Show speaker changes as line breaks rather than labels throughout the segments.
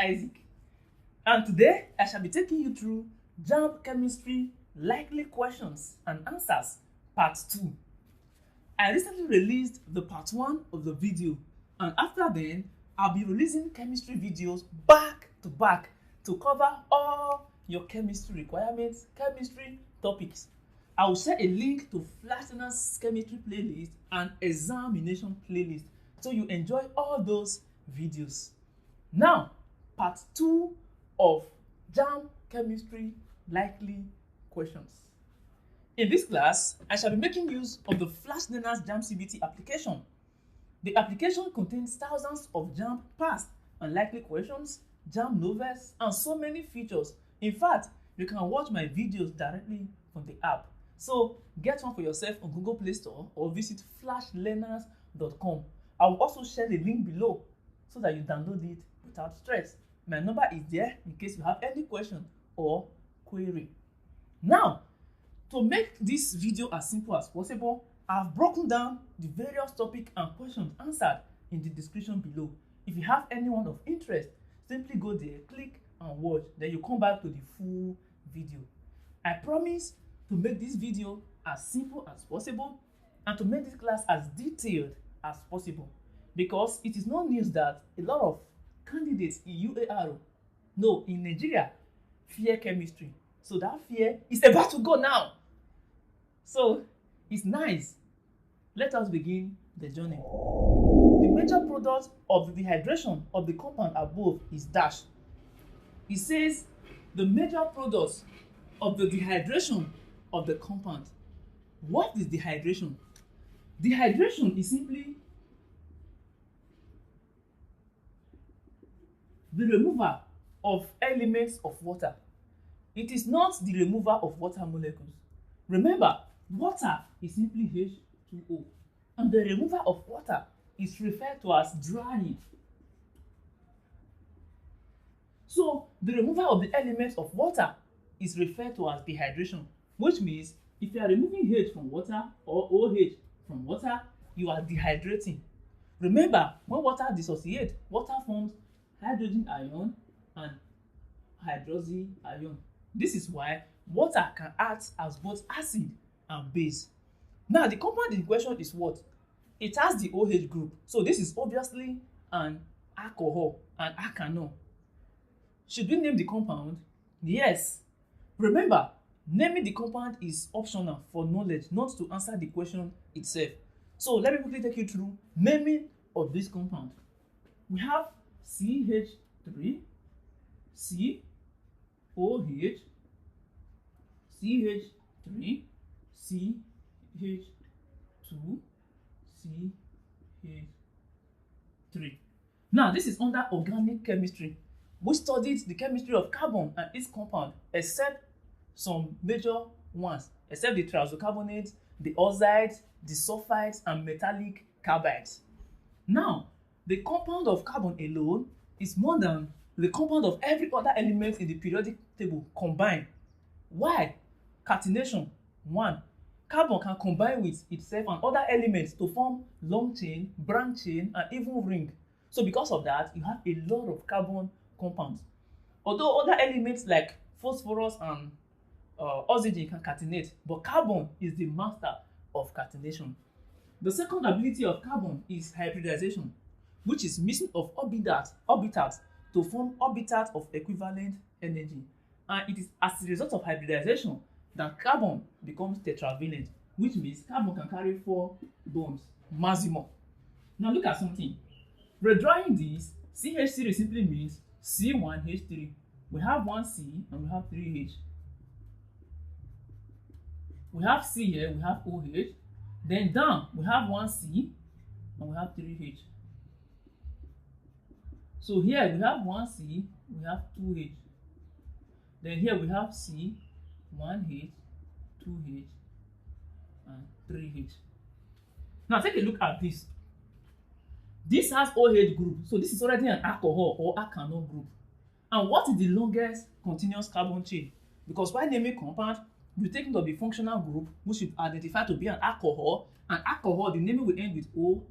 Isaac, and today I shall be taking you through JAMB Chemistry Likely Questions and Answers Part 2. I recently released the Part 1 of the video, and after then, I'll be releasing chemistry videos back to back to cover all your chemistry requirements, chemistry topics. I will share a link to Flash Learners chemistry playlist and examination playlist so you enjoy all those videos. Now, part 2 of JAMB Chemistry Likely Questions. In this class, I shall be making use of the Flash Learners JAMB CBT application. The application contains thousands of JAMB past and likely questions, JAMB novels, and so many features. In fact, you can watch my videos directly from the app. So get one for yourself on Google Play Store or visit flashlearners.com. I will also share the link below so that you download it without stress. My number is there in case you have any question or query. Now, to make this video as simple as possible, I have broken down the various topics and questions answered in the description below. If you have anyone of interest, simply go there, click and watch, then you come back to the full video. I promise to make this video as simple as possible and to make this class as detailed as possible, because it is no news that a lot of candidates in UAR, no, in Nigeria, fear chemistry. So that fear is about to go now. So it's nice. Let us begin the journey. The major product of the dehydration of the compound above is dash. It says the major products of the dehydration of the compound. What is dehydration? Dehydration is simply the removal of elements of water. It is not the removal of water molecules. Remember, water is simply H2O, and the removal of water is referred to as drying. So, the removal of the elements of water is referred to as dehydration, which means if you are removing H from water or OH from water, you are dehydrating. Remember, when water dissociates, water forms hydrogen ion and hydroxy ion. This is why water can act as both acid and base. Now, the compound in question is what? It has the OH group. So this is obviously an alcohol, an alkanol. Should we name the compound? Yes. Remember, naming the compound is optional for knowledge, not to answer the question itself. So let me quickly take you through naming of this compound. We have CH3, COH, CH3, CH2, CH3. Now, this is under organic chemistry. We studied the chemistry of carbon and its compound, except some major ones, except the triazocarbonate, the oxides, the sulfides, and metallic carbides. Now, the compound of carbon alone is more than the compound of every other element in the periodic table combined. Why? Catenation. 1. Carbon can combine with itself and other elements to form long chain, branch chain, and even ring. So because of that, you have a lot of carbon compounds. Although other elements like phosphorus and oxygen can catenate, but carbon is the master of catenation. The second ability of carbon is hybridization, which is mixing of orbitals to form orbitals of equivalent energy. And it is as a result of hybridization that carbon becomes tetravalent, which means carbon can carry 4 bonds maximum. Now look at something. Redrawing this, CH3 simply means C1H3. We have one C and we have 3 H. We have C here, we have OH. Then down, we have one C and we have 3 H. So here we have one C, we have 2 H. Then here we have C, 1 H, 2 H, and 3 H. Now take a look at this. This has OH group, so this is already an alcohol or alkanol group. And what is the longest continuous carbon chain? Because while naming compound, we take note of the functional group, which we identify to be an alcohol, and alcohol, the naming will end with OL.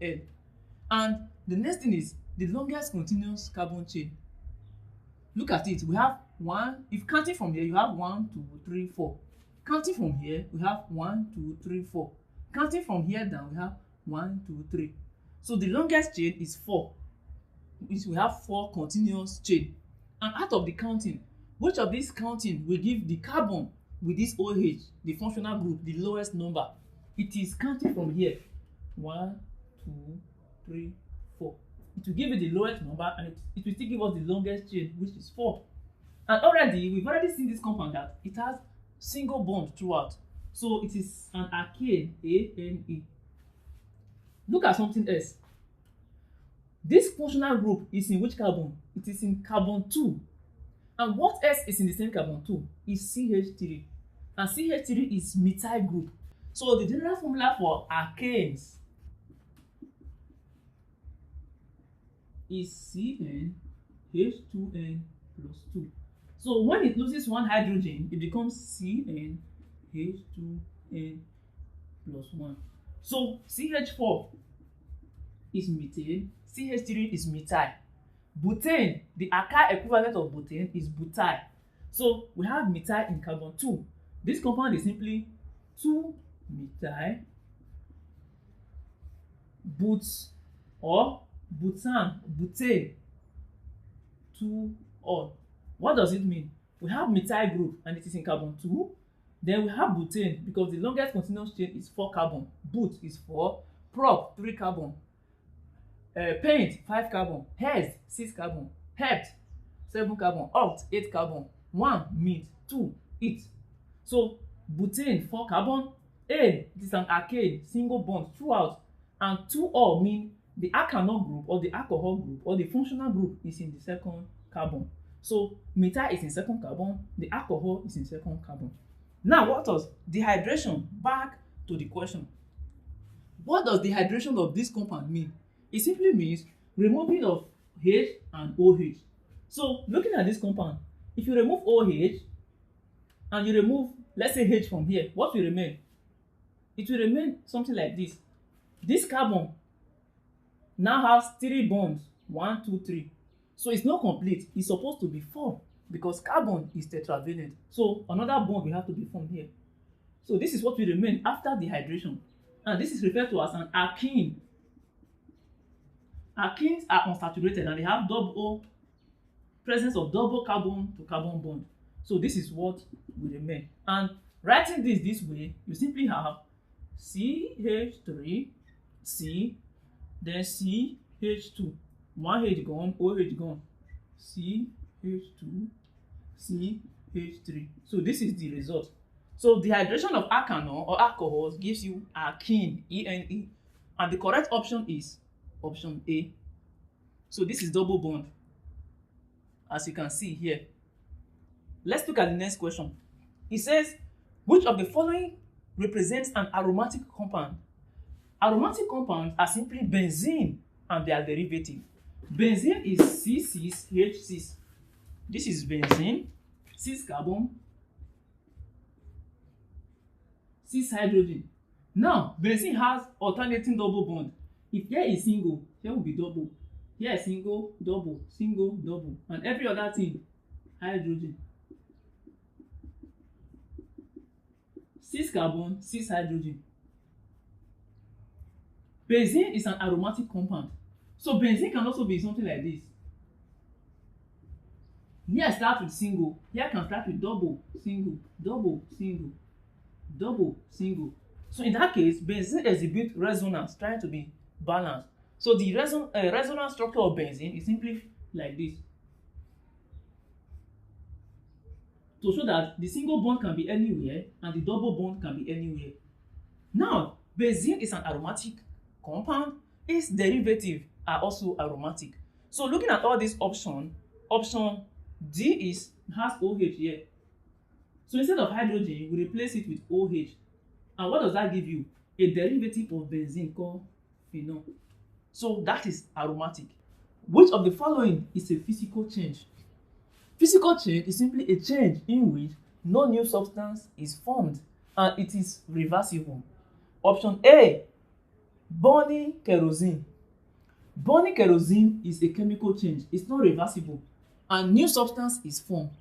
And the next thing is the longest continuous carbon chain. Look at it. We have 1. If counting from here, you have 1, 2, 3, 4. Counting from here, we have 1, 2, 3, 4. Counting from here down, we have 1, 2, 3. So the longest chain is 4. Which we have 4 continuous chain. And out of the counting, which of these counting will give the carbon with this OH, the functional group, the lowest number? It is counting from here. 1, 2, 3, 4. It will give you the lowest number, and it will still give us the longest chain, which is 4. And we've already seen this compound that it has single bond throughout. So it is an alkane, ANE. Look at something else. This functional group is in which carbon? It is in carbon 2. And what else is in the same carbon 2? Is CH3. And CH3 is methyl group. So the general formula for alkanes is CnH2n plus 2. So when it loses one hydrogen, it becomes CnH2n plus 1. So CH4 is methane, CH3 is methyl. Butane, the alkyl equivalent of butane, is butyl. So we have methyl in carbon 2. This compound is simply 2-methyl butane 2-ol. What does it mean? We have methyl group and it is in carbon 2. Then we have butane because the longest continuous chain is 4 carbon. But is 4. Prop 3 carbon. Paint 5 carbon. Hes 6 carbon. Hept 7 carbon. Alt 8 carbon. 1 meat 2 it. So butane 4 carbon. A, it is an alkane, single bond throughout. And 2-ol mean the alkanol group or the alcohol group or the functional group is in the second carbon. So methyl is in second carbon, the alcohol is in second carbon. Now what does dehydration? Back to the question. What does dehydration of this compound mean? It simply means removing of H and OH. So looking at this compound, if you remove OH and you remove, let's say H from here, what will remain? It will remain something like this. This carbon now has 3 bonds, 1, 2, 3. So it's not complete. It's supposed to be 4 because carbon is tetravalent. So another bond will have to be formed here. So this is what will remain after dehydration. And this is referred to as an alkene. Alkenes are unsaturated and they have presence of double carbon to carbon bond. So this is what will remain. And writing this way, you simply have CH3, C, then CH2. 1 H gone, OH gone. CH2, CH3. So this is the result. So dehydration of alkanol or alcohols gives you alkene, ENE. And the correct option is option A. So this is double bond, as you can see here. Let's look at the next question. It says, which of the following represents an aromatic compound? Aromatic compounds are simply benzene and their derivative. Benzene is C6H6. This is benzene, 6 carbon, 6 hydrogen. Now, benzene has alternating double bond. If here is single, here will be double. Here is single, double, and every other thing, hydrogen. 6 carbon, 6 hydrogen. Benzene is an aromatic compound. So benzene can also be something like this. Here start with single, here can start with double, single, double, single, double, single. So in that case, benzene exhibits resonance, trying to be balanced. So the resonance structure of benzene is simply like this. To show that the single bond can be anywhere and the double bond can be anywhere. Now, benzene is an aromatic compound. Its derivatives are also aromatic. So looking at all these options, option D has OH here. So instead of hydrogen, we replace it with OH. And what does that give you? A derivative of benzene called phenol. So that is aromatic. Which of the following is a physical change? Physical change is simply a change in which no new substance is formed and it is reversible. Option A, burning kerosene. Burning kerosene is a chemical change. It's not reversible. and new substance is formed.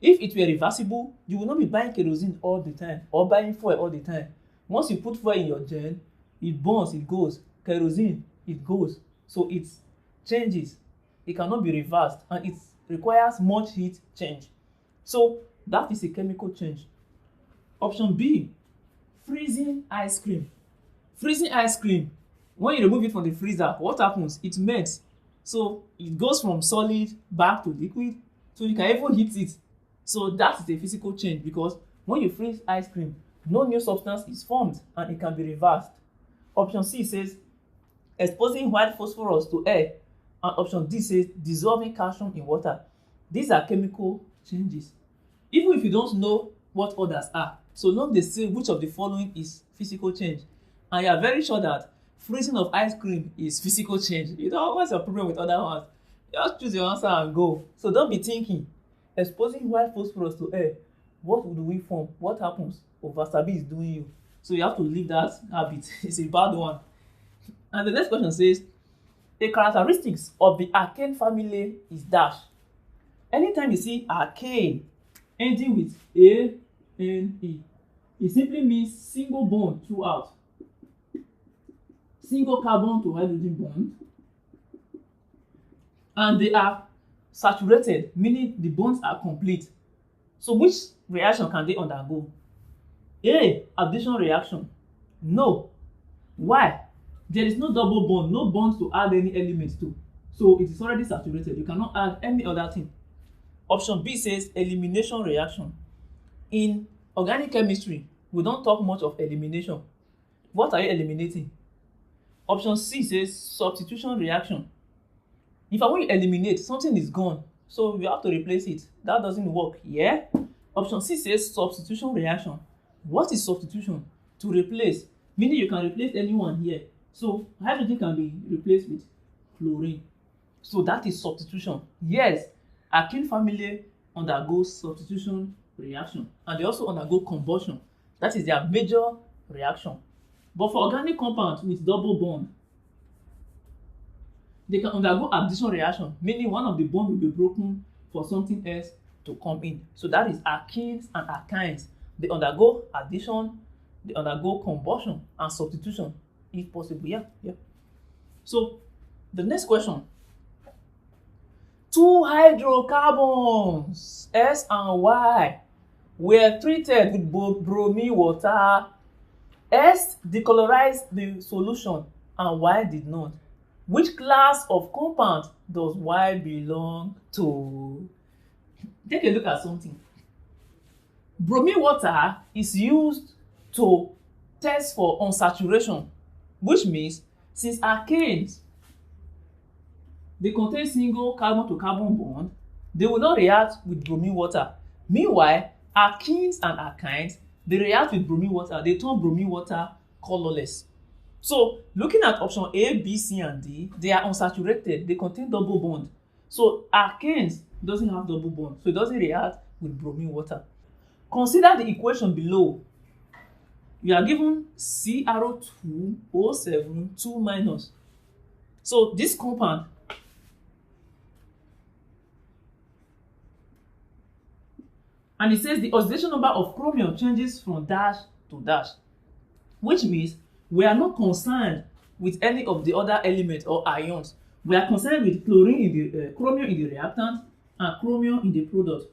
If it were reversible, you will not be buying kerosene all the time or buying fuel all the time. Once you put fuel in your gen, it burns, it goes. Kerosene, it goes. So it changes. It cannot be reversed, and it requires much heat change. So that is a chemical change. Option B, freezing ice cream. Freezing ice cream, when you remove it from the freezer, what happens? It melts. So it goes from solid back to liquid. So you can even heat it. So that is a physical change, because when you freeze ice cream, no new substance is formed and it can be reversed. Option C says exposing white phosphorus to air, and option D says dissolving calcium in water. These are chemical changes. Even if you don't know what others are, so long they say which of the following is physical change, and you are very sure that freezing of ice cream is physical change, you know, what's your problem with other ones? Just choose your answer and go. So don't be thinking exposing white phosphorus to air, what do we form? What happens? Wasabi is doing you. So you have to leave that habit. It's a bad one. And the next question says, the characteristics of the alkane family is dash. Anytime you see alkane ending with A-N-E, it simply means single bond throughout. Single carbon to hydrogen bond. And they are saturated, meaning the bonds are complete. So which reaction can they undergo? A, addition reaction. No. Why? There is no double bond, no bonds to add any element to. So it is already saturated. You cannot add any other thing. Option B says elimination reaction. In organic chemistry, we don't talk much of elimination. What are you eliminating? Option C says substitution reaction. If I want to eliminate, something is gone, so you have to replace it. That doesn't work, yeah? Option C says substitution reaction. What is substitution? To replace, meaning you can replace anyone here. So hydrogen can be replaced with chlorine. So that is substitution. Yes, alkene family undergoes substitution reaction, and they also undergo combustion. That is their major reaction. But for organic compounds with double bond, they can undergo addition reaction, meaning one of the bonds will be broken for something else to come in. So that is alkenes and alkynes. They undergo addition, they undergo combustion and substitution if possible. Yeah. So the next question. Two hydrocarbons, S and Y, were treated with bromine water. S decolorized the solution and Y did not. Which class of compound does Y belong to? Take a look at something. Bromine water is used to test for unsaturation, which means since alkanes they contain single carbon to carbon bond, they will not react with bromine water. Meanwhile, alkenes and alkynes, they react with bromine water. They turn bromine water colorless. So looking at option A, B, C, and D, they are unsaturated. They contain double bond. So alkanes doesn't have double bond, so it doesn't react with bromine water. Consider the equation below. You are given CrO2O7 2 minus. So this compound, and it says the oxidation number of chromium changes from dash to dash, which means we are not concerned with any of the other elements or ions. We are concerned with chlorine in the chromium in the reactant and chromium in the product.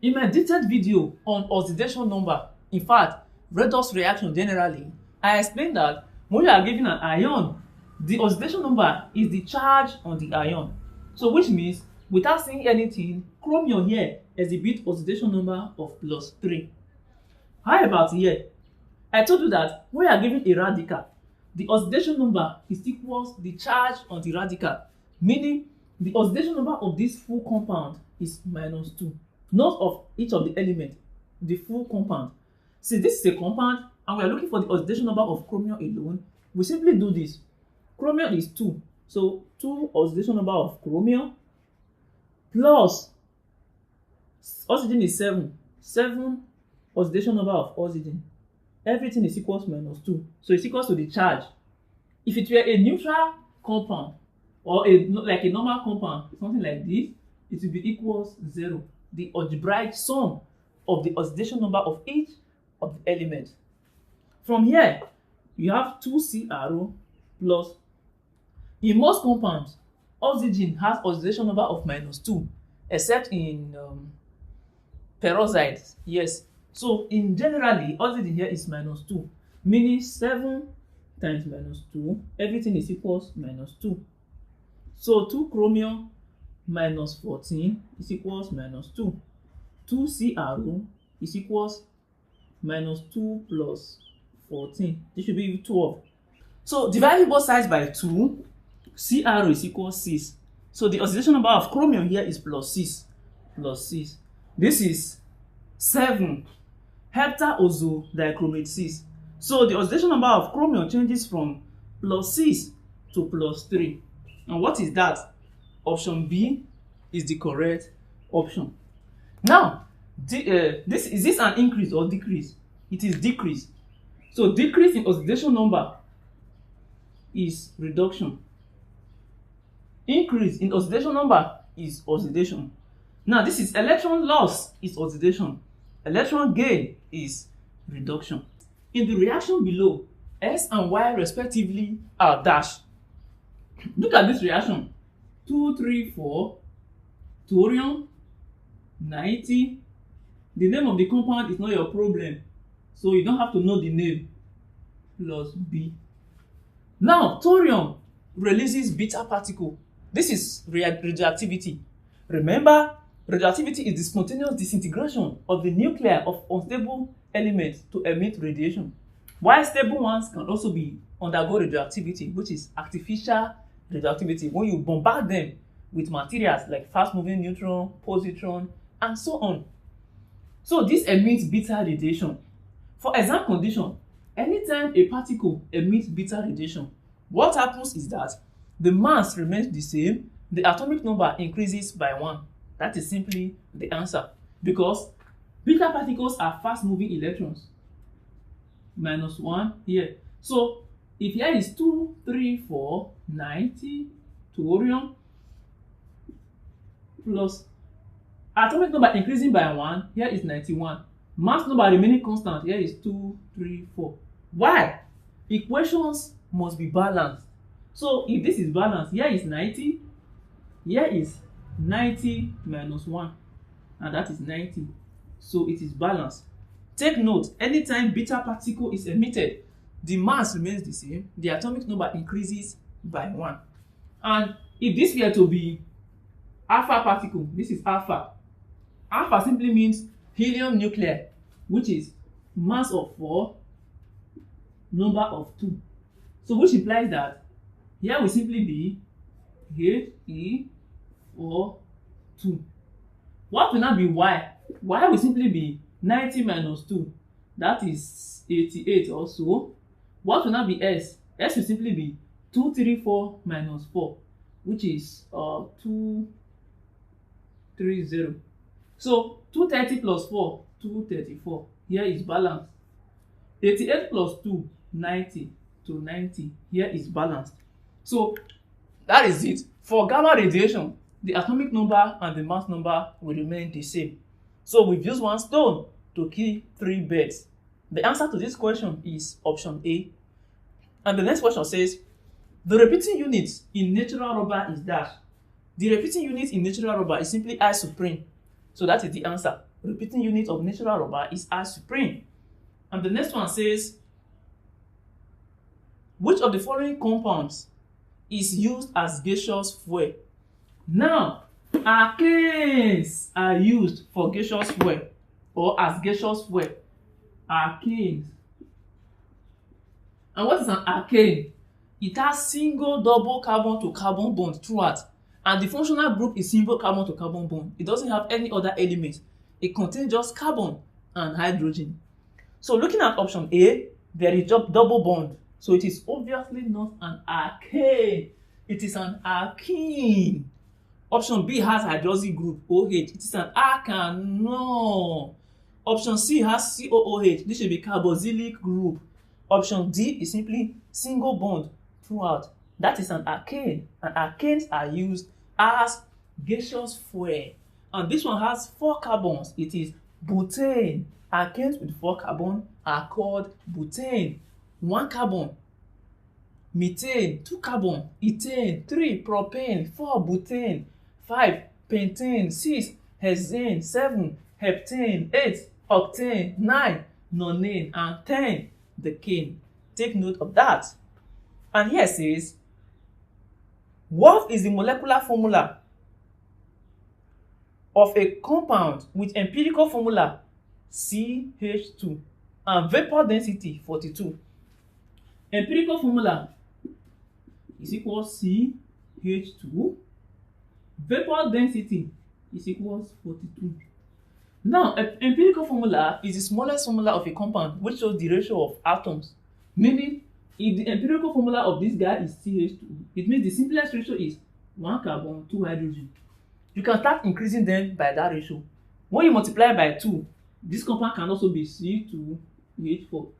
In my detailed video on oxidation number, in fact, redox reaction generally, I explained that when you are given an ion, the oxidation number is the charge on the ion. So which means without saying anything, chromium here exhibits oxidation number of +3. How about here? I told you that when you are given a radical, the oxidation number is equals the charge on the radical, meaning the oxidation number of this full compound is -2, not of each of the elements, the full compound. Since this is a compound and we are looking for the oxidation number of chromium alone, we simply do this. Chromium is 2, so 2 oxidation number of chromium plus oxygen is 7, 7 oxidation number of oxygen. Everything is equals -2, so it's equals to the charge. If it were a neutral compound, or like a normal compound, something like this, it will be equals 0, the algebraic sum of the oxidation number of each of the elements. From here, you have 2CrO plus. In most compounds, oxygen has oxidation number of -2, except in peroxides. Yes. So in generally, oxygen here is -2, meaning 7 times -2, everything is equals -2. So 2 chromium minus 14 is equals -2. 2CrO is equals -2 plus 14. This should be 12. So dividing both sides by 2, CrO is equals 6. So the oxidation number of chromium here is +6. +6. This is 7 heptaoxo dichromate 6. So the oxidation number of chromium changes from +6 to +3. And what is that? Option B is the correct option. Now, is this an increase or decrease? It is decrease. So decrease in oxidation number is reduction. Increase in oxidation number is oxidation. Now this is electron loss is oxidation. Electron gain is reduction. In the reaction below, S and Y respectively are dashed. Look at this reaction. 234 thorium 90. The name of the compound is not your problem, so you don't have to know the name. Plus B. Now thorium releases beta particle. This is radioactivity. Remember, radioactivity is the spontaneous disintegration of the nuclei of unstable elements to emit radiation, while stable ones can also undergo radioactivity, which is artificial radioactivity, when you bombard them with materials like fast-moving neutron, positron, and so on. So this emits beta radiation. For exam condition, anytime a particle emits beta radiation, what happens is that the mass remains the same, the atomic number increases by 1. That is simply the answer, because beta particles are fast-moving electrons. -1 here. So if here is 2, 3, 4, 90 thorium plus atomic number increasing by 1, here is 91. Mass number remaining constant, here is 2, 3, 4. Why? Equations must be balanced. So if this is balanced, here is 90, here is 90 minus 1, and that is 90. So it is balanced. Take note, anytime beta particle is emitted, the mass remains the same, the atomic number increases by 1. And if this were to be alpha particle, this is alpha. Alpha simply means helium nuclei, which is mass of 4, number of 2. So which implies that here will simply be He4 2. What will now be Y? Y will simply be 90 minus 2. That is 88 also. What will now be S? S will simply be 234 minus 4, which is 230. So 230 plus 4, 234. Here is balanced. 88 plus 2, 90 to 90. Here is balanced. So that is it. For gamma radiation, the atomic number and the mass number will remain the same. So we've used one stone to kill 3 birds. The answer to this question is option A. And the next question says, the repeating unit in natural rubber is dash. The repeating unit in natural rubber is simply I supreme. So that is the answer. Repeating unit of natural rubber is I supreme. And the next one says, which of the following compounds is used as gaseous fuel? Now, alkanes are used for gaseous fuel or as gaseous fuel. Alkanes. And what is an alkane? It has single double carbon to carbon bond throughout, and the functional group is single carbon to carbon bond. It doesn't have any other element. It contains just carbon and hydrogen. So looking at option A, there is just double bond. So it is obviously not an alkane. It is an alkene. Option B has hydroxy group, OH. It is an alkane. No. Option C has COOH. This should be carboxylic group. Option D is simply single bond throughout. That is an alkane. And alkanes are used as gaseous fuel. And this one has 4 carbons. It is butane. Alkanes with 4 carbon are called butane. 1 carbon. Methane, 2 carbon. Ethane, 3 propane, 4 butane, 5 pentane, 6 hexane, 7 heptane, 8 octane, 9 nonane, and 10 decane. Take note of that. And here says, what is the molecular formula of a compound with empirical formula CH2 and vapor density 42? Empirical formula is equal CH2. Vapor density is equals 42. Now, empirical formula is the smallest formula of a compound which shows the ratio of atoms. Meaning, if the empirical formula of this guy is CH2, it means the simplest ratio is 1 carbon, 2 hydrogen. You can start increasing them by that ratio. When you multiply by 2, this compound can also be C2H4.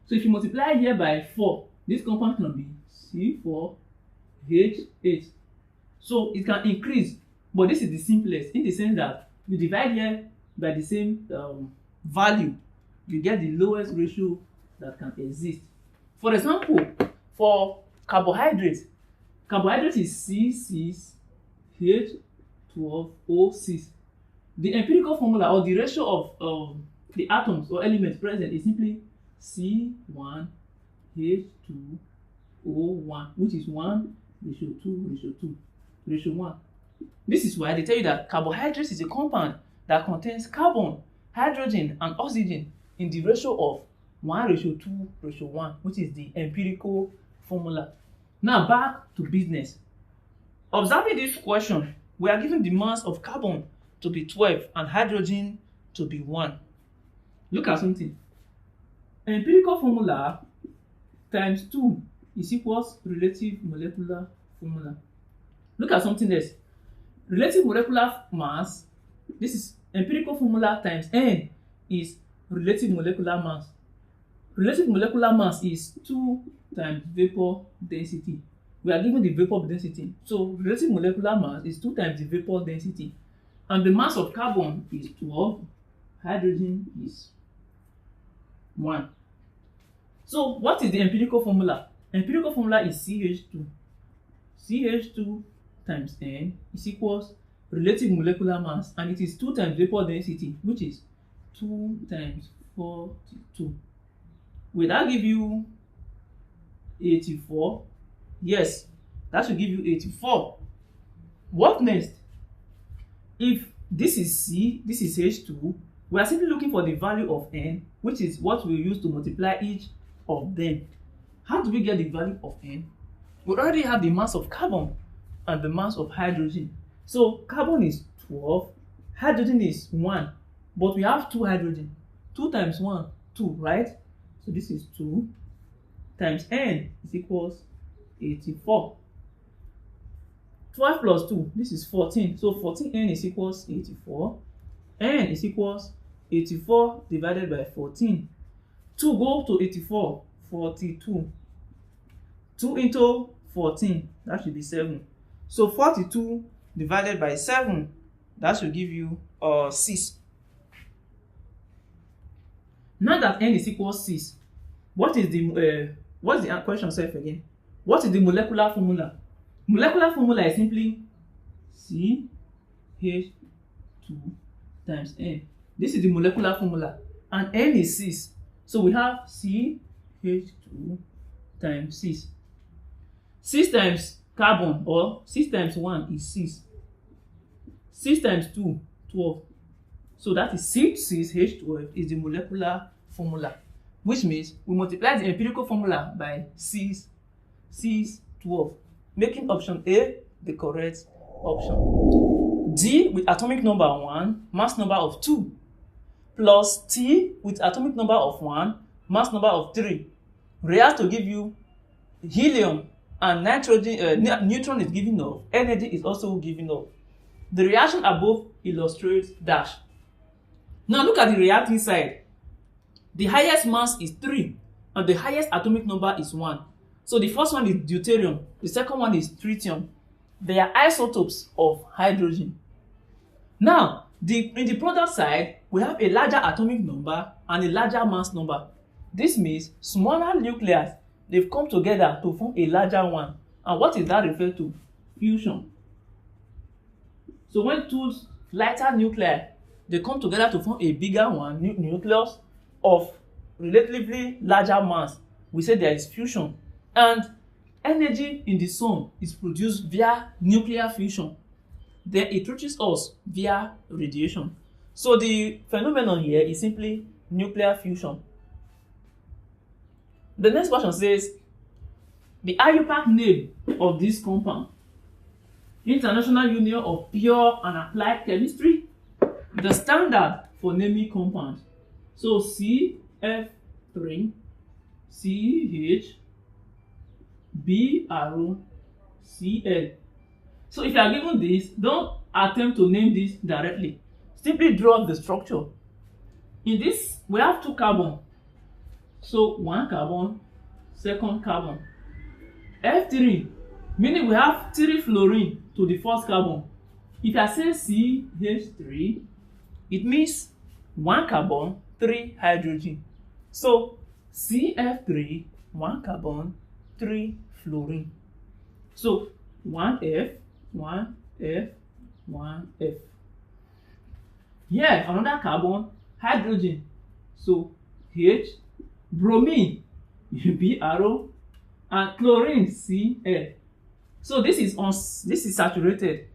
So if you multiply here by 4, this compound can be C4H8. So it can increase, but this is the simplest in the sense that you divide here by the same value, you get the lowest ratio that can exist. For example, for carbohydrates is C6H12O6. The empirical formula or the ratio of the atoms or elements present is simply C1H2O1, which is 1:2:2:1. This is why they tell you that carbohydrates is a compound that contains carbon, hydrogen, and oxygen in the ratio of 1:2:1, which is the empirical formula. Now back to business. Observing this question, we are given the mass of carbon to be 12 and hydrogen to be 1. Look at something. Empirical formula times 2 is equals relative molecular formula. Look at something else. Relative molecular mass, this is empirical formula times N is relative molecular mass. Relative molecular mass is 2 times vapor density. We are given the vapor density. So relative molecular mass is 2 times the vapor density. And the mass of carbon is 12, hydrogen is 1. So what is the empirical formula? Empirical formula is CH2. CH2 times N is equals relative molecular mass, and it is 2 times vapor density, which is 2 times 42. Will that give you 84? Yes, that should give you 84. What next? If this is C, this is H2, we are simply looking for the value of N, which is what we use to multiply each of them. How do we get the value of N? We already have the mass of carbon and the mass of hydrogen. So carbon is 12, hydrogen is 1, but we have 2 hydrogen. 2 times 1, 2, right? So this is 2 times N is equals 84. 12 plus 2, this is 14. So 14N is equals 84. N is equals 84 divided by 14. 2 go to 84, 42. 2 into 14, that should be 7. So 42 divided by 7, that should give you 6. Now that N is equals 6, what's the question self again? What is the molecular formula? Molecular formula is simply CH2 times N. This is the molecular formula, and N is 6. So we have CH2 times 6. 6 times carbon, or 6 times 1 is 6. 6 times 2, 12. So that is C6H12 is the molecular formula, which means we multiply the empirical formula by 6, 12, making option A the correct option. D with atomic number 1, mass number of 2, plus T with atomic number of 1, mass number of 3, react to give you helium and nitrogen, neutron is giving off, energy is also giving off. The reaction above illustrates dash. Now look at the reacting side. The highest mass is 3 and the highest atomic number is 1. So the first one is deuterium, the second one is tritium. They are isotopes of hydrogen. Now, in the product side, we have a larger atomic number and a larger mass number. This means smaller nuclei, they've come together to form a larger one. And what is that referred to? Fusion. So when two lighter nuclei, they come together to form a bigger one, nucleus of relatively larger mass, we say there is fusion. And energy in the sun is produced via nuclear fusion. Then it reaches us via radiation. So the phenomenon here is simply nuclear fusion. The next question says, the IUPAC name of this compound, International Union of Pure and Applied Chemistry, the standard for naming compounds. So CF3, CH, BRO, Cl. So if you are given this, don't attempt to name this directly. Simply draw the structure. In this, we have two carbon. So one carbon, second carbon. F3, meaning we have 3 fluorine to the first carbon. If I say CH3, it means 1 carbon, 3 hydrogen. So CF3, 1 carbon, 3 fluorine. So 1F, 1F, 1F. Here, another carbon, hydrogen. So H, bromine, BRO, and chlorine, Cl. So this is saturated,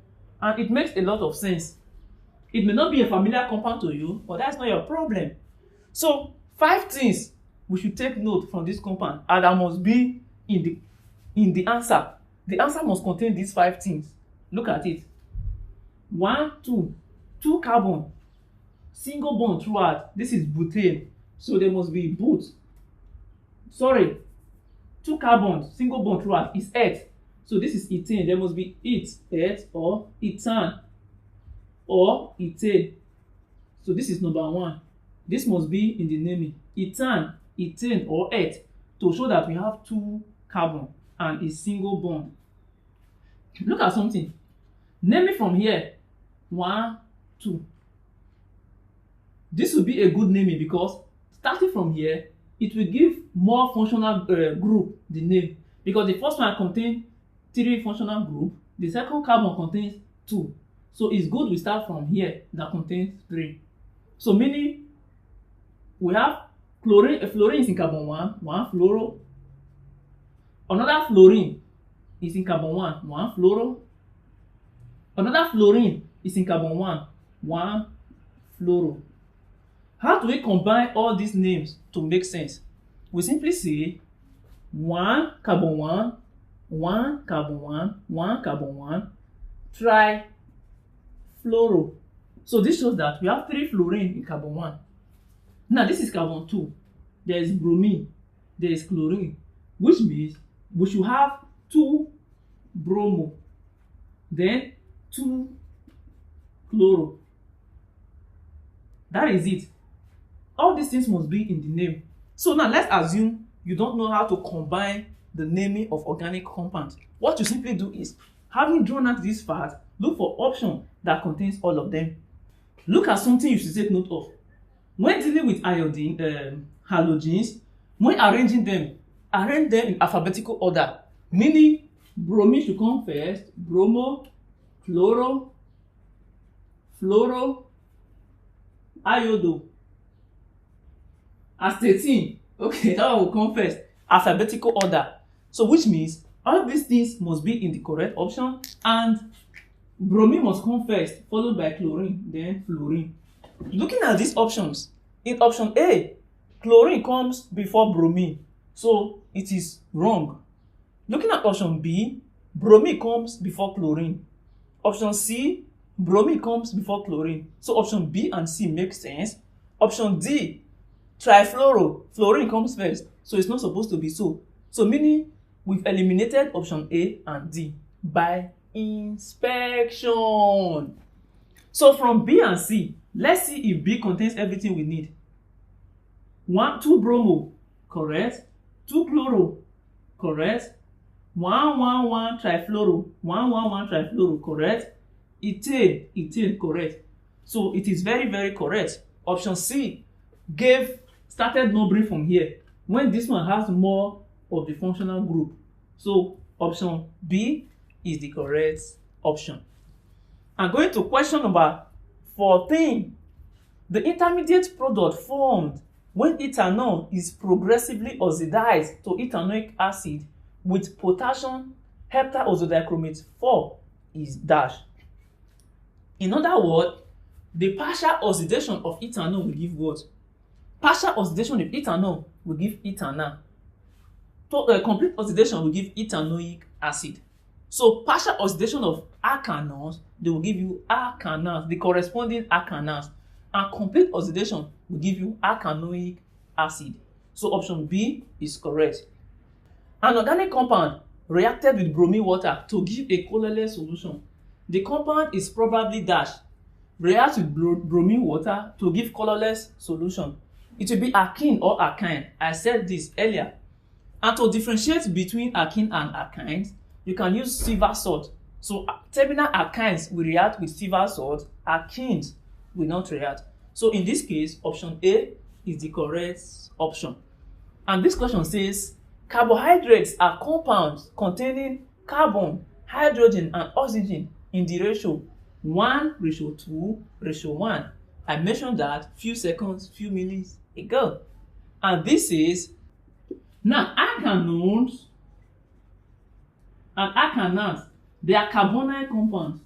and it makes a lot of sense. It may not be a familiar compound to you, but that's not your problem. So 5 things we should take note from this compound, and that must be in the answer. The answer must contain these 5 things. Look at it. 1, 2 carbon, single bond throughout. This is butane, so there must be but. Sorry, 2 carbons, single bond throughout is et. So this is ethane. There must be et, or ethane, or ethane. So this is number 1. This must be in the naming. Ethane, ethane, or et, to show that we have 2 carbon and a single bond. Look at something. Name it from here. 1, 2. This will be a good naming because starting from here, it will give more functional group the name, because the first one contains 3 functional group, the second carbon contains 2. So it's good we start from here that contains 3. So meaning we have chlorine, fluorine is in carbon 1 fluoro. Another fluorine is in carbon 1 fluoro. Another fluorine is in carbon 1 fluoro. How do we combine all these names to make sense? We simply say 1 carbon 1, 1 carbon 1, 1 carbon 1, trifluoro. So this shows that we have 3 fluorine in carbon 1. Now this is carbon 2. There is bromine, there is chlorine, which means we should have 2 bromo, then 2 chloro. That is it. All these things must be in the name. So now let's assume you don't know how to combine the naming of organic compounds. What you simply do is, having drawn out this fact, look for option that contains all of them. Look at something you should take note of. When dealing with iodine, halogens, when arranging them, arrange them in alphabetical order. Meaning, bromine should come first, bromo, chloro, fluoro, iodo. Astatine, okay, that one will come first. Alphabetical order. So which means all these things must be in the correct option, and bromine must come first, followed by chlorine, then fluorine. Looking at these options, in option A, chlorine comes before bromine, so it is wrong. Looking at option B, bromine comes before chlorine. Option C, bromine comes before chlorine. So option B and C make sense. Option D, trifluoro, fluorine comes first, so it's not supposed to be so. So meaning we've eliminated option A and D by inspection. So from B and C, let's see if B contains everything we need. 2 bromo, correct. 2 chloro, correct. 111 trifluoro, 111 trifluoro, correct. Ethane, correct. So it is very, very correct. Option C started numbering from here when this one has more of the functional group. So option B is the correct option. I'm going to question number 14. The intermediate product formed when ethanol is progressively oxidized to ethanoic acid with potassium heptaoxodichromate 4 is dash. In other words, the partial oxidation of ethanol will give what? Partial oxidation of ethanol will give ethanol. Complete oxidation will give ethanoic acid. So partial oxidation of alkanals, they will give you alkanals, the corresponding alkanals. And complete oxidation will give you alkanoic acid. So option B is correct. An organic compound reacted with bromine water to give a colorless solution. The compound is probably dash. Reacts with bromine water to give colorless solution. It will be alkene or alkyne. I said this earlier. And to differentiate between alkene and alkynes, you can use silver salt. So terminal alkynes will react with silver salt. Alkenes will not react. So in this case, option A is the correct option. And this question says, carbohydrates are compounds containing carbon, hydrogen, and oxygen in the ratio 1:2:1. I mentioned that few minutes ago. And this is, now alkanones and alkanates, they are carbonyl compounds.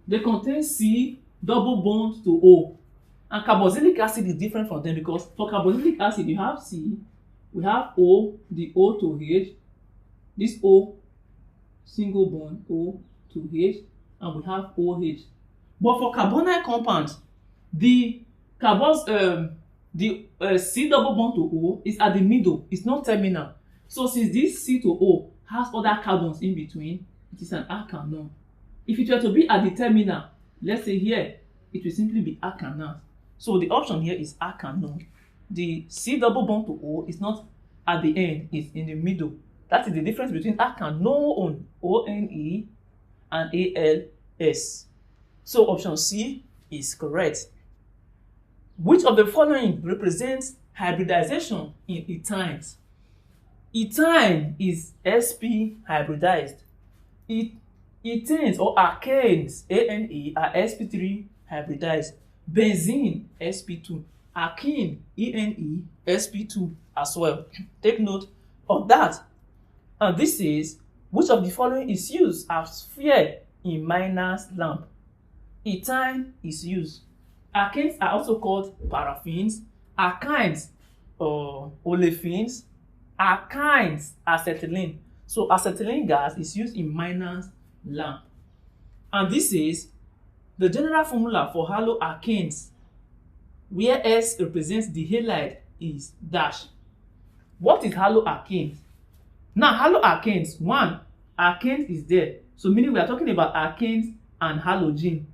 They contain C double bond to O. And carboxylic acid is different from them because for carboxylic acid you have C, we have O, the O to H, this O single bond O to H, and we have OH. But for carbonyl compounds, the C double bond to O is at the middle, it's not terminal. So since this C to O has other carbons in between, it is an alkanone. If it were to be at the terminal, let's say here, it will simply be alkanate. So the option here is alkanone. The C double bond to O is not at the end, it's in the middle. That is the difference between alkanone, O-N-E, and A-L-S. So option C is correct. Which of the following represents hybridization in ethynes? Ethine is sp hybridized. Ethanes or alkanes, A-N-E, are sp3 hybridized. Benzene, sp2. Alkene, E-N-E, sp2 as well. Take note of that. And this is, which of the following is used as fuel in miners' lamp? Ethine is used. Alkanes are also called paraffins. Alkynes or olefins. Alkynes, acetylene. So acetylene gas is used in miners' lamp. And this is the general formula for haloalkanes, where S represents the halide is dash. What is haloalkanes? Now haloalkanes, one, alkane is there. So meaning we are talking about alkanes and halogen.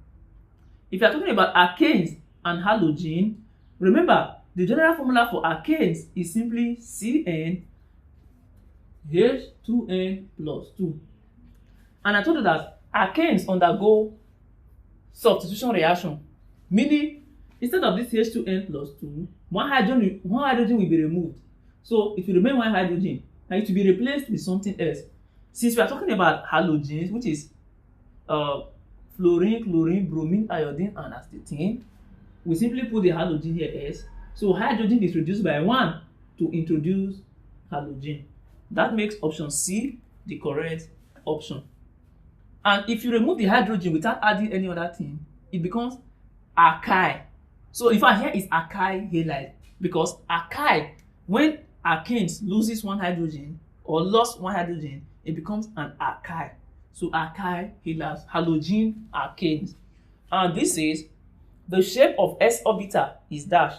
If you are talking about alkanes and halogen, remember the general formula for alkanes is simply CN H2N plus 2. And I told you that alkanes undergo substitution reaction, meaning instead of this H2N plus 2, one hydrogen will be removed. So it will remain one hydrogen and it will be replaced with something else. Since we are talking about halogens, which is fluorine, chlorine, bromine, iodine, and astatine, we simply put the halogen here S. So hydrogen is reduced by 1 to introduce halogen. That makes option C the correct option. And if you remove the hydrogen without adding any other thing, it becomes alkyl. So in fact here is alkyl halide, because alkyl, when alkanes loses one hydrogen or lost one hydrogen, it becomes an alkyl. So alkyl halides, halogen alkanes. And this is the shape of s orbital is dash.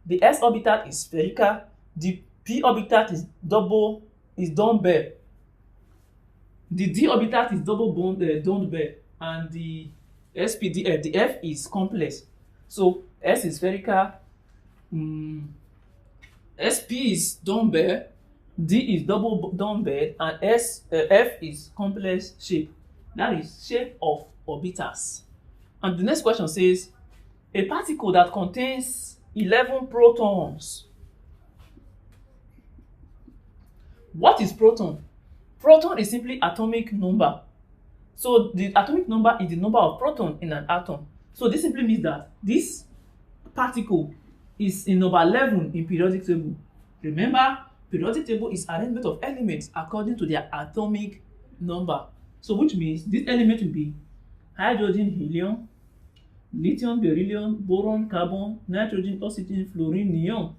The s orbital is spherical. The p orbital is dumbbell. The d orbital is dumbbell, and the spdf, the f is complex. So s is spherical, sp is dumbbell, D is double bond bed, and F is complex shape. That is shape of orbitals. And the next question says, a particle that contains 11 protons. What is proton? Proton is simply atomic number. So the atomic number is the number of protons in an atom. So this simply means that this particle is in number 11 in periodic table. Remember, periodic table is arrangement of elements according to their atomic number. So which means this element will be hydrogen, helium, lithium, beryllium, boron, carbon, nitrogen, oxygen, fluorine, neon,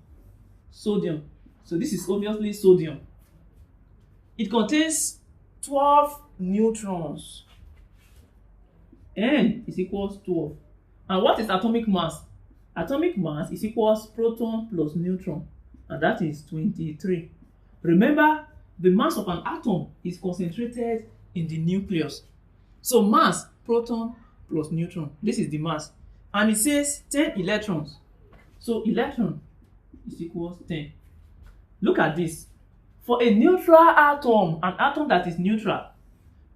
sodium. So this is obviously sodium. It contains 12 neutrons. N is equals 12. And what is atomic mass? Atomic mass is equals proton plus neutron, and that is 23. Remember, the mass of an atom is concentrated in the nucleus. So mass, proton plus neutron. This is the mass. And it says 10 electrons. So electron is equals 10. Look at this. For a neutral atom, an atom that is neutral,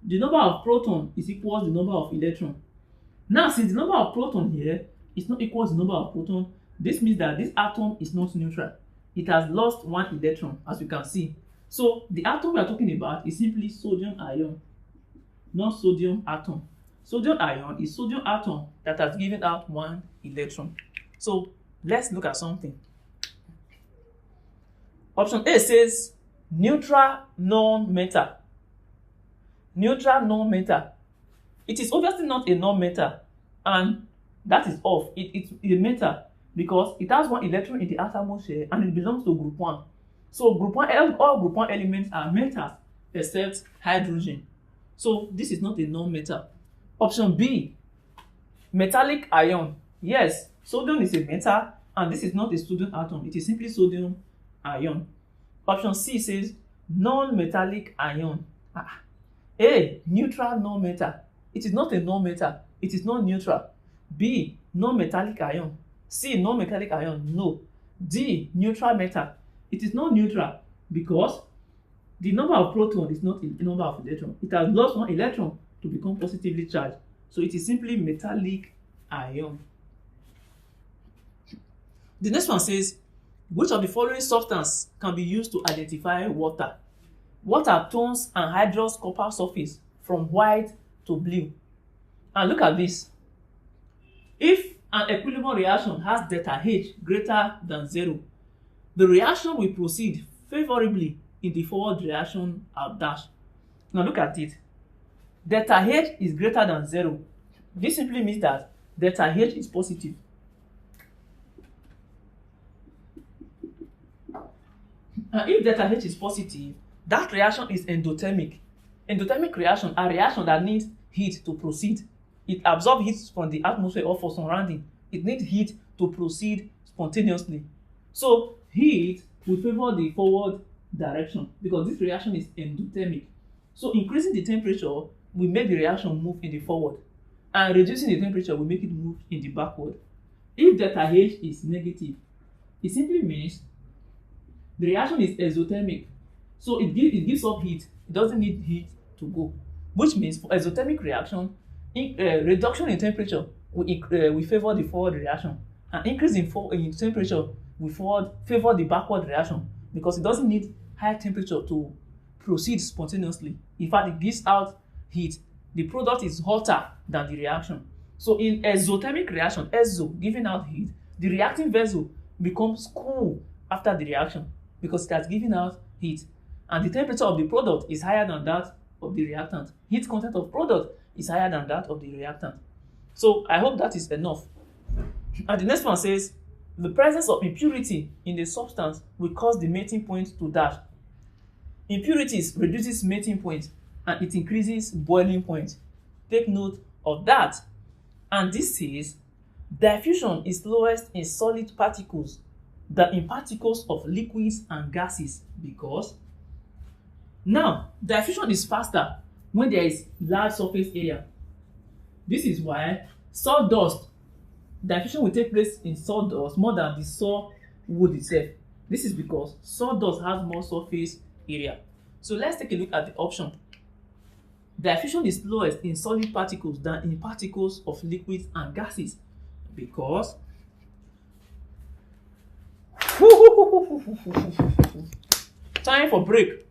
the number of proton is equals the number of electron. Now, since the number of proton here is not equals the number of proton, this means that this atom is not neutral. It has lost one electron, as you can see. So the atom we are talking about is simply sodium ion, not sodium atom. Sodium ion is sodium atom that has given out one electron. So let's look at something. Option A says neutral non-metal. Neutral non-metal. It is obviously not a non-metal, and that is off. It's a metal because it has one electron in the atmosphere and it belongs to group 1. So group 1, all group 1 elements are metals except hydrogen. So this is not a non-metal. Option B, metallic ion. Yes, sodium is a metal and this is not a sodium atom. It is simply sodium ion. Option C says non-metallic ion. A, neutral non-metal. It is not a non-metal. It is not neutral. B, non-metallic ion. C, non-metallic ion. No. D, neutral metal. It is not neutral because the number of proton is not the number of electron. It has lost one electron to become positively charged. So it is simply metallic ion. The next one says, which of the following substances can be used to identify water? Water tones and hydrous copper surface from white to blue. And look at this. If an equilibrium reaction has delta H greater than 0, the reaction will proceed favorably in the forward reaction dash. Now look at it. Delta H is greater than 0. This simply means that delta H is positive. And if delta H is positive, that reaction is endothermic. Endothermic reaction are reaction that needs heat to proceed. It absorbs heat from the atmosphere or from surrounding. It needs heat to proceed spontaneously. So heat will favor the forward direction because this reaction is endothermic. So increasing the temperature will make the reaction move in the forward, and reducing the temperature will make it move in the backward. If delta H is negative, it simply means the reaction is exothermic. So it gives off heat. It doesn't need heat to go, which means for exothermic reaction, reduction in temperature will favor the forward reaction, and increase in temperature will favor the backward reaction because it doesn't need high temperature to proceed spontaneously. In fact, it gives out heat. The product is hotter than the reaction. So in exothermic reaction, exo giving out heat, the reacting vessel becomes cool after the reaction because it has given out heat, and the temperature of the product is higher than that of the reactant. Heat content of product is higher than that of the reactant. So I hope that is enough. And the next one says, the presence of impurity in the substance will cause the melting point to dash. Impurities reduces melting point and it increases boiling point. Take note of that. And this says, diffusion is lowest in solid particles than in particles of liquids and gases because now diffusion is faster when there is large surface area. This is why sawdust, diffusion will take place in sawdust more than the saw wood itself. This is because sawdust has more surface area. So let's take a look at the option. Diffusion is slowest in solid particles than in particles of liquids and gases because time for break.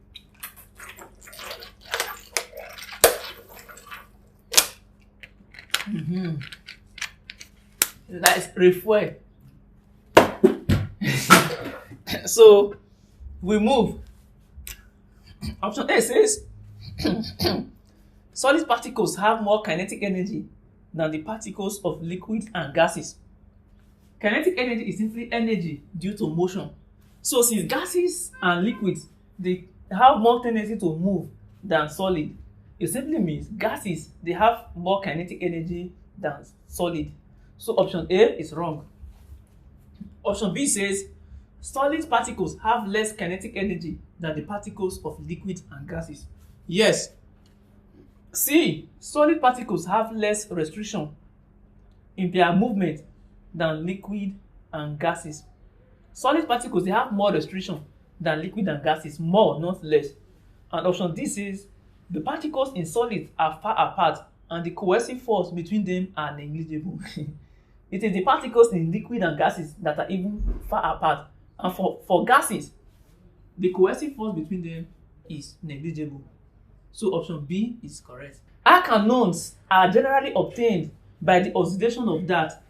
Let's refuel. So we move. Option A says solid particles have more kinetic energy than the particles of liquids and gases. Kinetic energy is simply energy due to motion. So since gases and liquids, they have more tendency to move than solid, it simply means gases, they have more kinetic energy than solid. So option A is wrong. Option B says solid particles have less kinetic energy than the particles of liquids and gases. Yes. C, solid particles have less restriction in their movement than liquid and gases. Solid particles, they have more restriction than liquid and gases, more, not less. And option D says the particles in solids are far apart and the coercive force between them are negligible. It is the particles in liquid and gases that are even far apart. And for gases, the coercive force between them is negligible. So option B is correct. Arcanones are generally obtained by the oxidation of that.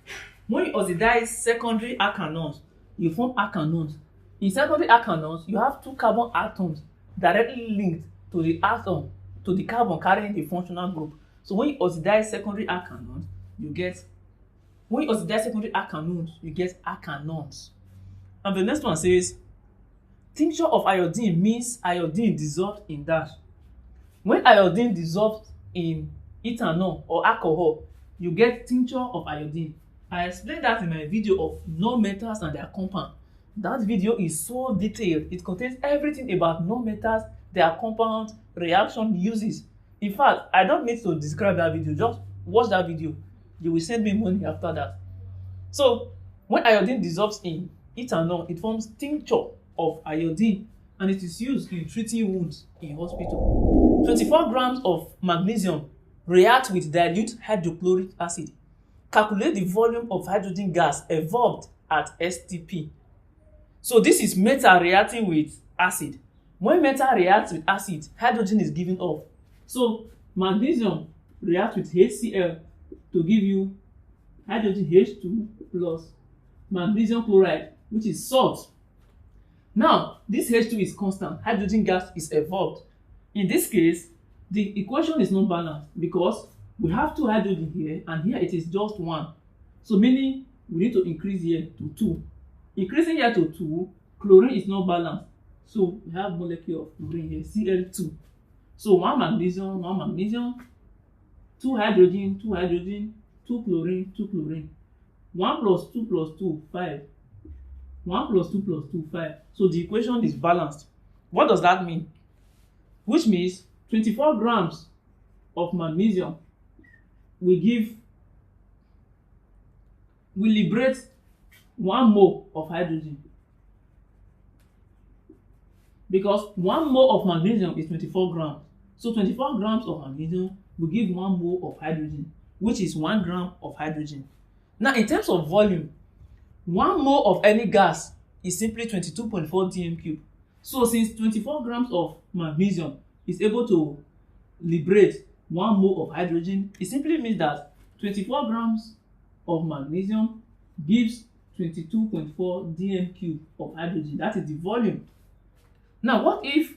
When you oxidize secondary arcanones, you form arcanones. In secondary arcanones, you have two carbon atoms directly linked to the atom, to the carbon carrying the functional group. So when you oxidize secondary arcanones, you get arcanones. And the next one says, tincture of iodine means iodine dissolved in dash. When iodine dissolves in ethanol or alcohol, you get tincture of iodine. I explained that in my video of non-metals and their compound. That video is so detailed. It contains everything about non-metals, their compound, reaction uses. In fact, I don't need to describe that video. Just watch that video. You will send me money after that. So, when iodine dissolves in ethanol, it forms tincture of iodine and it is used in treating wounds in hospital. 24 grams of magnesium react with dilute hydrochloric acid. Calculate the volume of hydrogen gas evolved at STP. So this is metal reacting with acid. When metal reacts with acid, hydrogen is given off. So magnesium reacts with HCl to give you hydrogen H2 plus magnesium chloride, which is salt. Now, this H2 is constant, hydrogen gas is evolved. In this case, the equation is not balanced because we have two hydrogen here and here it is just one. So meaning we need to increase here to 2. Increasing here to 2, chlorine is not balanced. So we have molecule of chlorine here, Cl2. So one magnesium, 2 hydrogen, 2 chlorine, 2 chlorine. 1 plus 2 plus 2, 5. 1 plus 2 plus 2, 5. So the equation is balanced. What does that mean? Which means 24 grams of magnesium will liberate 1 mole of hydrogen. Because 1 mole of magnesium is 24 grams. So 24 grams of magnesium will give 1 mole of hydrogen, which is 1 gram of hydrogen. Now, in terms of volume, 1 mole of any gas is simply 22.4 dm cube. So since 24 grams of magnesium is able to liberate 1 mole of hydrogen, it simply means that 24 grams of magnesium gives 22.4 dm cube of hydrogen. That is the volume. Now, what if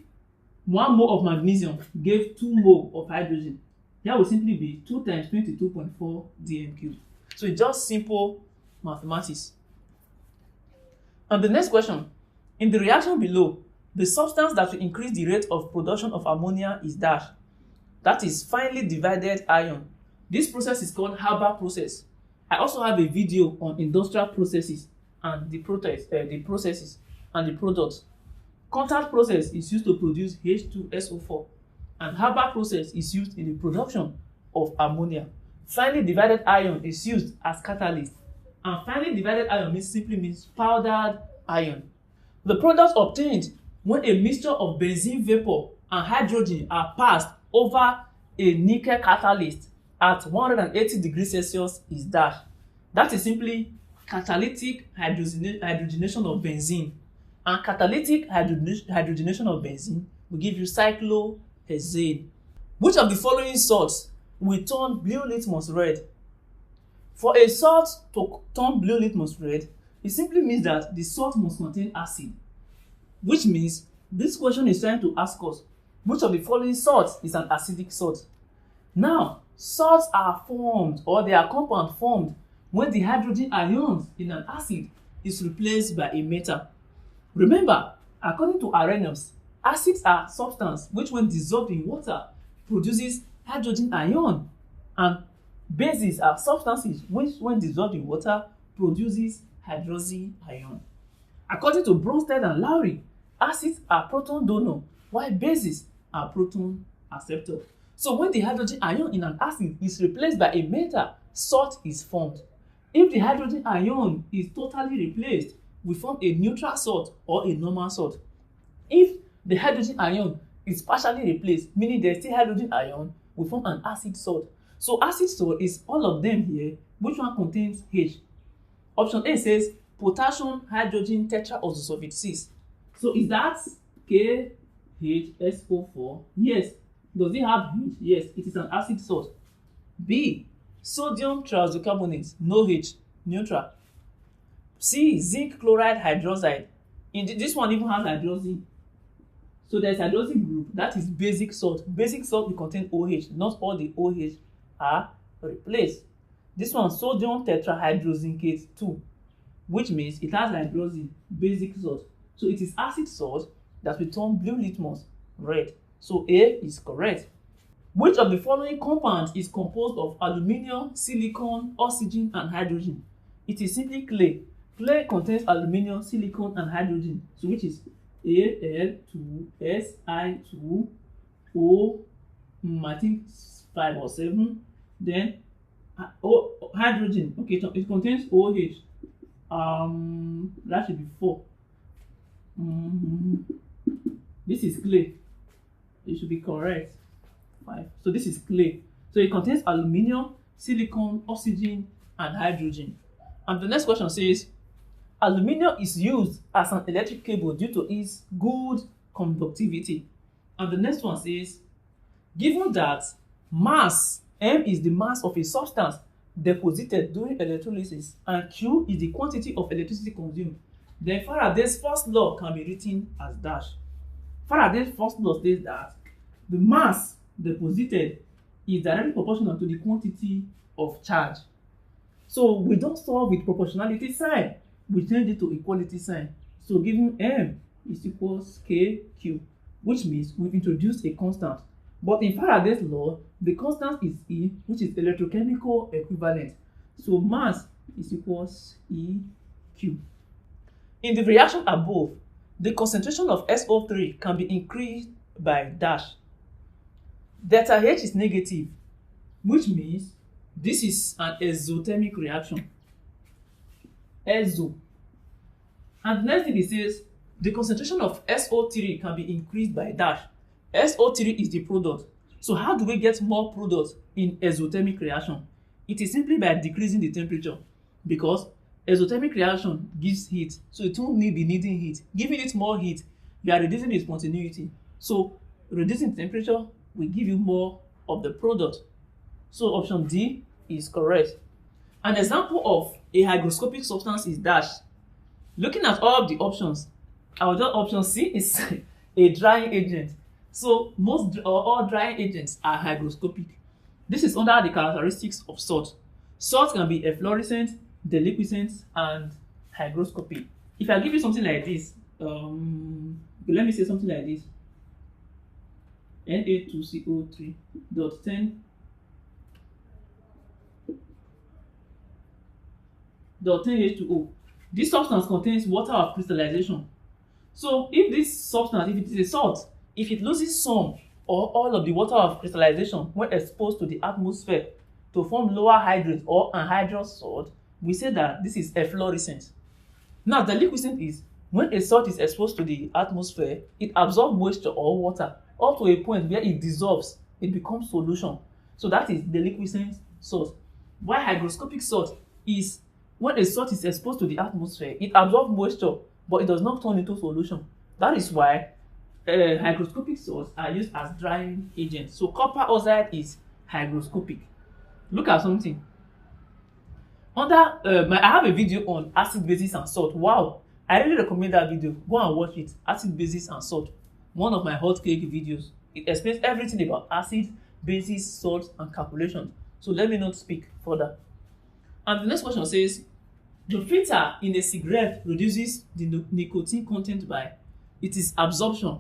1 mole of magnesium gave 2 mole of hydrogen? That will simply be 2 times 22.4 dm cube. So it's just simple mathematics. And the next question, in the reaction below, the substance that will increase the rate of production of ammonia is dash. That is finely divided iron. This process is called Haber process. I also have a video on industrial processes and the processes and the products. Contact process is used to produce H2SO4 and Haber process is used in the production of ammonia. Finely divided iron is used as catalyst, and finely divided iron simply means powdered iron. The products obtained when a mixture of benzene vapor and hydrogen are passed over a nickel catalyst at 180 degrees Celsius is dash. That is simply catalytic hydrogenation of benzene. And catalytic hydrogenation of benzene will give you cyclohexane. Which of the following salts will turn blue litmus red? For a salt to turn blue litmus red, it simply means that the salt must contain acid. Which means this question is trying to ask us, which of the following salts is an acidic salt? Now, salts are formed, or they are compound formed when the hydrogen ions in an acid is replaced by a metal. Remember, according to Arrhenius, acids are substances which when dissolved in water produces hydrogen ion, and bases are substances which when dissolved in water produces hydrogen ion. According to Bronsted and Lowry, acids are proton donor while bases are proton acceptor. So when the hydrogen ion in an acid is replaced by a metal, salt is formed. If the hydrogen ion is totally replaced, we form a neutral salt or a normal salt. If the hydrogen ion is partially replaced, meaning there is still hydrogen ion, we form an acid salt. So acid salt is all of them here. Which one contains H? Option A says potassium hydrogen tetraoxosulfate 6. So is that KHSO4? Yes. Does it have H? Yes, it is an acid salt. B, sodium triisocarbonate, no H, neutral. C, zinc chloride hydroxide. This one even has hydrogen. So there's hydrogen group, that is basic salt. Basic salt will contain OH, not all the OH are replaced. This one, sodium tetrahydrozincate 2, which means it has hydrogen, basic salt. So it is acid salt that will turn blue litmus red. So A is correct. Which of the following compounds is composed of aluminium, silicon, oxygen, and hydrogen? It is simply clay. Clay contains aluminium, silicon, and hydrogen. So which is Al2Si2O, I think 5 or 7. Then hydrogen. Okay, it contains OH. That should be 4. This is clay. It should be correct. 5. So this is clay. So it contains aluminium, silicon, oxygen, and hydrogen. And the next question says, aluminium is used as an electric cable due to its good conductivity. And the next one says, given that mass M is the mass of a substance deposited during electrolysis and Q is the quantity of electricity consumed, then Faraday's first law can be written as dash. Faraday's first law states that the mass deposited is directly proportional to the quantity of charge. So we don't solve with proportionality sign, we change it to equality sign. So given M is equals KQ, which means we've introduced a constant. But in Faraday's law, the constant is E, which is electrochemical equivalent. So mass is equals EQ. In the reaction above, the concentration of SO3 can be increased by dash. Delta H is negative, which means this is an exothermic reaction. Exo. And the next thing it says, the concentration of SO3 can be increased by dash. SO3 is the product. So how do we get more product in exothermic reaction? It is simply by decreasing the temperature, because exothermic reaction gives heat, so it won't be needing heat. Giving it more heat, you are reducing its spontaneity. So reducing temperature will give you more of the product. So option D is correct. An example of a hygroscopic substance is dash. Looking at all of the options, our option C is a drying agent. So most or all drying agents are hygroscopic. This is under the characteristics of salt. Salt can be efflorescent, deliquescent, and hygroscopic. If I give you something like this, let me say something like this. Na2CO3 dot 10 H2O. This substance contains water of crystallization. So if this substance, if it is a salt, if it loses some or all of the water of crystallization when exposed to the atmosphere to form lower hydrates or anhydrous salt, we say that this is efflorescent. Now, deliquescent is When a salt is exposed to the atmosphere, it absorbs moisture or water up to a point where it dissolves, it becomes solution. So that is the liquescent salt. While hygroscopic salt is when a salt is exposed to the atmosphere, it absorbs moisture, but it does not turn into solution. That is why hygroscopic salts are used as drying agents. So copper oxide is hygroscopic. Look at something. I have a video on acid, bases, and salt. Wow, I really recommend that video. Go and watch it. Acid, bases, and salt. One of my hot cake videos. It explains everything about acid, bases, salt, and calculation. So let me not speak further. And the next question says, the filter in a cigarette reduces the nicotine content by it is absorption.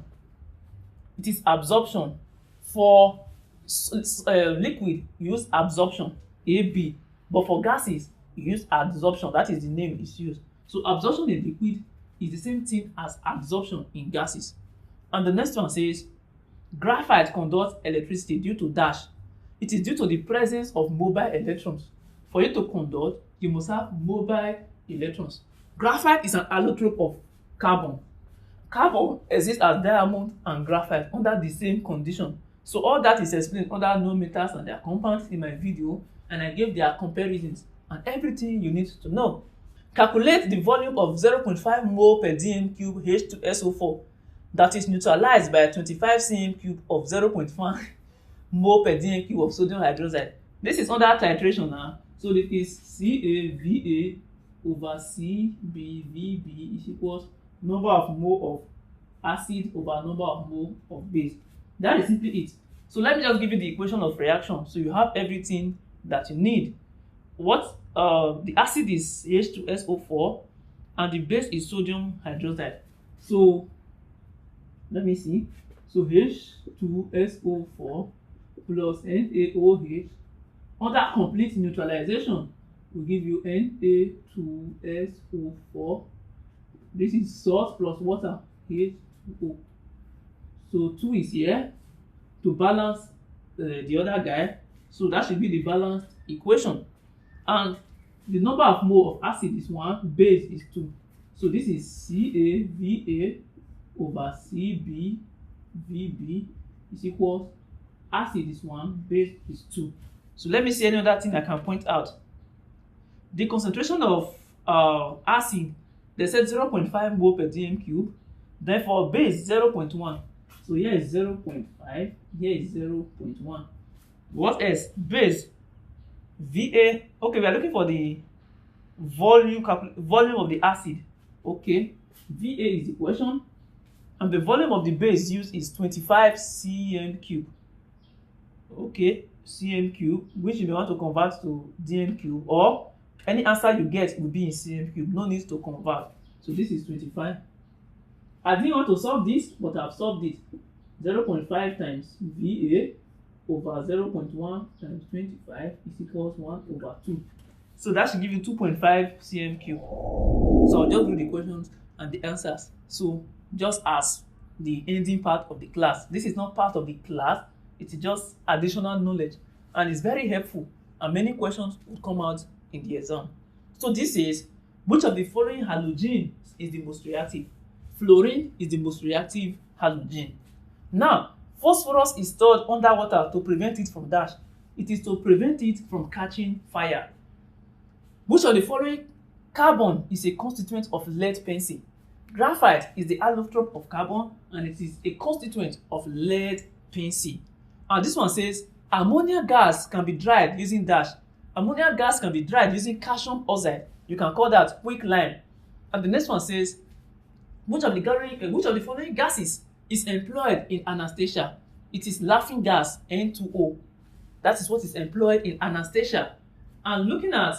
It is absorption. For liquid, you use absorption, AB. But for gases, you use adsorption. That is the name is used. So absorption in liquid is the same thing as absorption in gases. And the next one says, graphite conducts electricity due to dash. It is due to the presence of mobile electrons. For you to conduct, you must have mobile electrons. Graphite is an allotrope of carbon. Carbon exists as diamond and graphite under the same condition. So all that is explained under known metals and their compounds in my video, and I gave their comparisons and everything you need to know. Calculate the volume of 0.5 mole per dm cube H2SO4 that is neutralized by 25 cm cube of 0.1 mole per dm cube of sodium hydroxide. This is under titration now. So this is CaVa over CbVb is equals number of mole of acid over number of mole of base. That is simply it. So let me just give you the equation of reaction so you have everything that you need. The acid is H2SO4 and the base is sodium hydroxide. So let me see. So H2SO4 plus NaOH under complete neutralization will give you Na2SO4. This is salt plus water, H2O. So 2 is here to balance the other guy. So that should be the balanced equation. And the number of mole of acid is 1, base is 2. So this is CaVa over CbVb is equals acid is 1, base is 2. So let me see any other thing I can point out. The concentration of acid, they said 0.5 mole per dm cube. Therefore, base 0.1. So here is 0.5, here is 0.1. What else? Base Va. Okay, we are looking for the volume of the acid. Okay, Va is the equation, and the volume of the base used is 25 cm cube. Okay, cm cube, which you may want to convert to dm cube, or any answer you get will be in cm cube. No need to convert. So this is 25. I didn't want to solve this, but I've solved it. 0.5 times Va over 0.1 times 25 is equals 1 over 2. So that should give you 2.5 cm cube. So I'll just do the questions and the answers. So just as the ending part of the class. This is not part of the class. It is just additional knowledge. And it's very helpful. And many questions will come out in the exam. So this is, which of the following halogen is the most reactive? Fluorine is the most reactive halogen. Now, phosphorus is stored underwater to prevent it from dash. It is to prevent it from catching fire. Which of the following carbon is a constituent of lead pencil? Graphite is the allotrope of carbon and it is a constituent of lead pencil. And this one says ammonia gas can be dried using dash. Ammonia gas can be dried using calcium oxide. You can call that quicklime. And the next one says which of the following gases is employed in anesthesia? It is laughing gas, N2O. That is what is employed in anesthesia. And looking at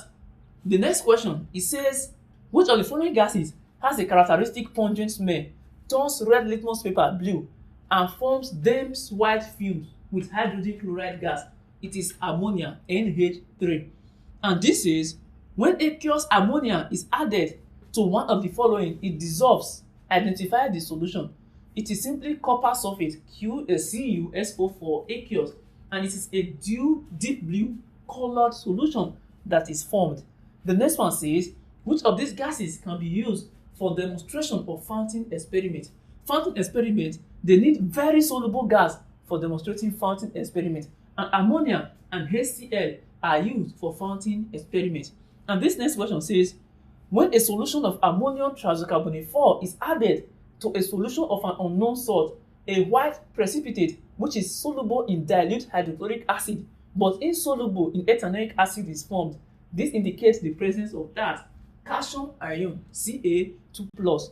the next question, it says which of the following gases has a characteristic pungent smell, turns red litmus paper blue, and forms dense white fumes with hydrogen chloride gas? It is ammonia, NH3. And this is when aqueous ammonia is added to one of the following, it dissolves. Identify the solution. It is simply copper sulfate, CuSO4 aqueous, and it is a deep blue colored solution that is formed. The next one says which of these gases can be used for demonstration of fountain experiment. Fountain experiment, they need very soluble gas for demonstrating fountain experiment, and ammonia and HCl are used for fountain experiment. And this next question says, when a solution of ammonium triisocarbonate 4 is added to a solution of an unknown salt, a white precipitate which is soluble in dilute hydrochloric acid but insoluble in ethanoic acid is formed. This indicates the presence of that calcium ion, Ca2+.